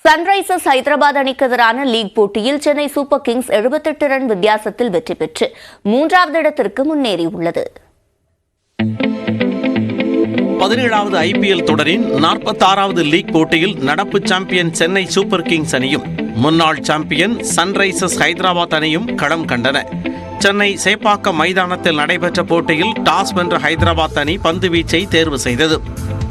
Sunrisers Hyderabad அணிக்கு எதிரான league போட்டியில் சென்னை சூப்பர் கிங்ஸ் 78 ரன் வித்தியாசத்தில் வெற்றி பெற்று 3வது இடத்திற்கு முன்னேறியுள்ளது. 17வது ஐபிஎல் தொடரின் 46வது லீக் போட்டியில் நடப்பு சாம்பியன் சென்னை சூப்பர் கிங்ஸ் அணியும் முன்னாள் சாம்பியன் சன்ரைசர்ஸ் ஹைதராபாத் அணியும் களம் கண்டன. சென்னை சேப்பாக்கம் மைதானத்தில் நடைபெற்ற போட்டியில் டாஸ் வென்ற ஹைதராபாத் அணி பந்து வீச்சை தேர்வு செய்தது.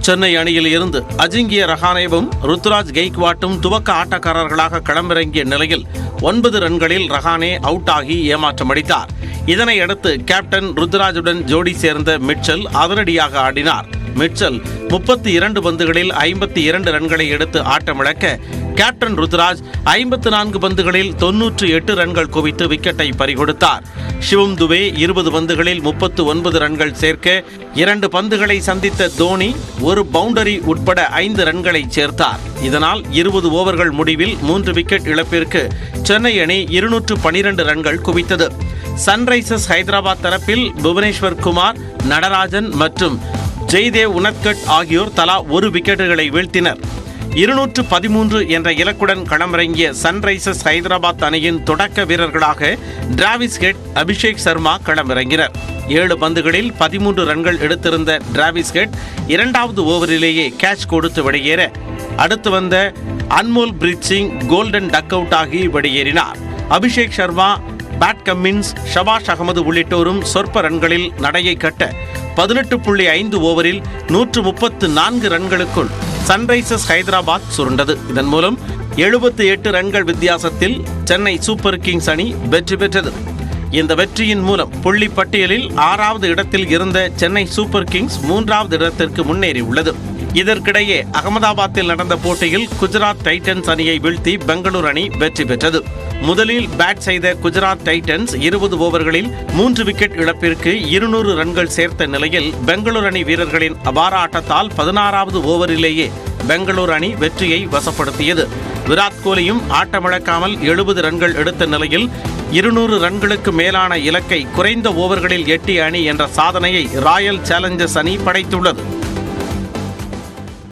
சென்னை அணியில் இருந்து அஜிங்கிய ரஹானேவும் ருத்துராஜ் கெய்க்வாட்டும் துவக்க ஆட்டக்காரர்களாக களமிறங்கிய நிலையில் 9 ரன்களில் ரஹானே அவுட் ஆகி ஏமாற்றமளித்தார். இதனையடுத்து கேப்டன் ருத்துராஜுடன் ஜோடி சேர்ந்த மிட்சல் அதிரடியாக ஆடினார். மிட்சல் 32 பந்துகளில் 52 ரன்களை எடுத்து ஆட்டமிழக்க கேப்டன் ருத்துராஜ் 54 பந்துகளில் 98 ரன்கள் குவித்து விக்கெட்டை பறிகொடுத்தார். சிவம் துபே 20 பந்துகளில் 39 ரன்கள் சேர்க்க 2 பந்துகளை சந்தித்த தோனி ஒரு பவுண்டரி உட்பட 5 ரன்களை சேர்த்தார். இதனால் 20 ஓவர்கள் முடிவில் 3 விக்கெட் இழப்பிற்கு சென்னை அணி 212 ரன்கள் குவித்தது. சன்ரைசர்ஸ் ஹைதராபாத் தரப்பில் புவனேஸ்வர் குமார், நடராஜன் மற்றும் ஜெய்தேவ் உனத்கட் ஆகியோர் தலா 1 விக்கெட்டுகளை வீழ்த்தினர். 213 என்ற இலக்குடன் களமிறங்கிய சன்ரைசர்ஸ் ஹைதராபாத் அணியின் தொடக்க வீரர்களாக டிராவிஸ் ஹெட், அபிஷேக் சர்மா களமிறங்கினர். 7 பந்துகளில் 13 ரன்கள் எடுத்திருந்த டிராவிஸ் ஹெட் 2வது ஓவரிலேயே கேட்ச் கொடுத்து வெளியேற அடுத்து வந்த Anmolpreet Singh golden duck out ஆகி வெளியேறினார். அபிஷேக் சர்மா, பேட் கம்மின்ஸ், ஷபாஷ் அகமது உள்ளிட்டோரும் சொற்ப ரன்களில் நடையை கட்ட 18.5 ஓவரில் 134 ரன்களுக்குள் சன்ரைசர்ஸ் ஹைதராபாத் சுருண்டது. இதன் மூலம் 78 ரன்கள் வித்தியாசத்தில் சென்னை சூப்பர் கிங்ஸ் அணி வெற்றி பெற்றது. இந்த வெற்றியின் மூலம் புள்ளி பட்டியலில் 6வது இடத்தில் இருந்த சென்னை சூப்பர் கிங்ஸ் 3வது இடத்திற்கு முன்னேறியுள்ளது. இதற்கிடையே அகமதாபாத்தில் நடந்த போட்டியில் குஜராத் டைட்டன்ஸ் அணியை வீழ்த்தி பெங்களூரு அணி வெற்றி பெற்றது. முதலில் பேட் செய்த குஜராத் டைட்டன்ஸ் 20 ஓவர்களில் 3 விக்கெட் இழப்பிற்கு 200 ரன்கள் சேர்த்த நிலையில் பெங்களூரு அணி வீரர்களின் அபார ஆட்டத்தால் 16வது ஓவரிலேயே பெங்களூரு அணி வெற்றியை வசப்படுத்தியது. விராட் கோலியும் ஆட்டமிழக்காமல் 70 ரன்கள் எடுத்த நிலையில் 200 ரன்களுக்கு மேலான இலக்கை குறைந்த ஓவர்களில் எட்டிய அணி என்ற சாதனையை ராயல் சேலஞ்சர்ஸ் அணி படைத்துள்ளது.